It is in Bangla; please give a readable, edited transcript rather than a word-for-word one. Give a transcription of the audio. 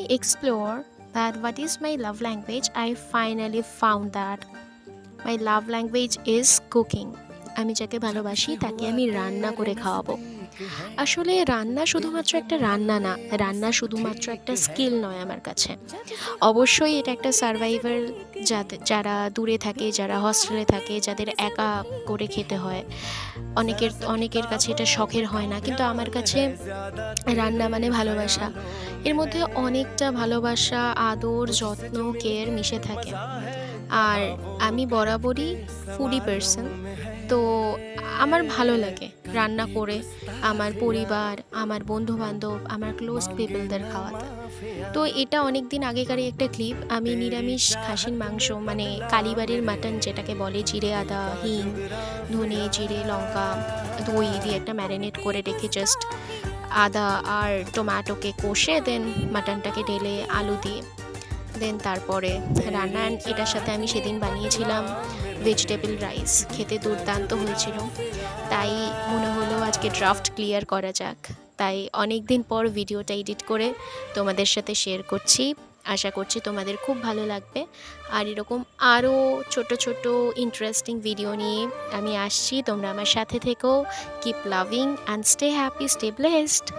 I explore that what is my love language, I finally found that my love language is cooking. আমি যাকে ভালোবাসি তাকে আমি রান্না করে খাওয়াবো। আসলে রান্না শুধুমাত্র একটা রান্না না, রান্না শুধুমাত্র একটা স্কিল নয় আমার কাছে। অবশ্যই এটা একটা সারভাইভাল, যারা দূরে থাকে, যারা হস্টেলে থাকে, যাদের একা করে খেতে হয়। অনেকের কাছে এটা শখের হয় না। কিন্তু আমার কাছে রান্না মানে ভালোবাসা। এর মধ্যে অনেকটা ভালোবাসা, আদর, যত্ন, কেয়ার মিশে থাকে। আর আমি বরাবরই ফুডি পারসন। তো আমার ভালো লাগে রান্না করে আমার পরিবার, আমার বন্ধু-বান্ধব, আমার ক্লোজড পিপলদের খাওয়াতে। তো এটা অনেকদিন আগেকারই একটা ক্লিপ। আমি নিরামিষ খাসির মাংস মানে কালীবাড়ির মাটন যেটাকে বলে, জিরে, আদা, হিং, ধনে, জিরে, লঙ্কা, দই দিয়ে একটা ম্যারিনেট করে রেখে জাস্ট আদা আর টমেটোকে কষে দেন মাটনটাকে ঢেলে আলু দিয়ে দেন তারপরে রান্না। এটার সাথে আমি সেদিন বানিয়েছিলাম ভেজিটেবল রাইস, খেতে দুর্দান্ত হয়েছিল। তাই মনে হলো আজকে ড্রাফট ক্লিয়ার করা যাক। তাই অনেক দিন পর ভিডিওটা এডিট করে তোমাদের সাথে শেয়ার করছি। আশা করছি তোমাদের খুব ভালো লাগবে। আর এরকম আরও ছোট ছোট ইন্টারেস্টিং ভিডিও নিয়ে আমি আসছি। তোমরা আমার সাথে থেকো। Keep loving and stay happy, stay blessed.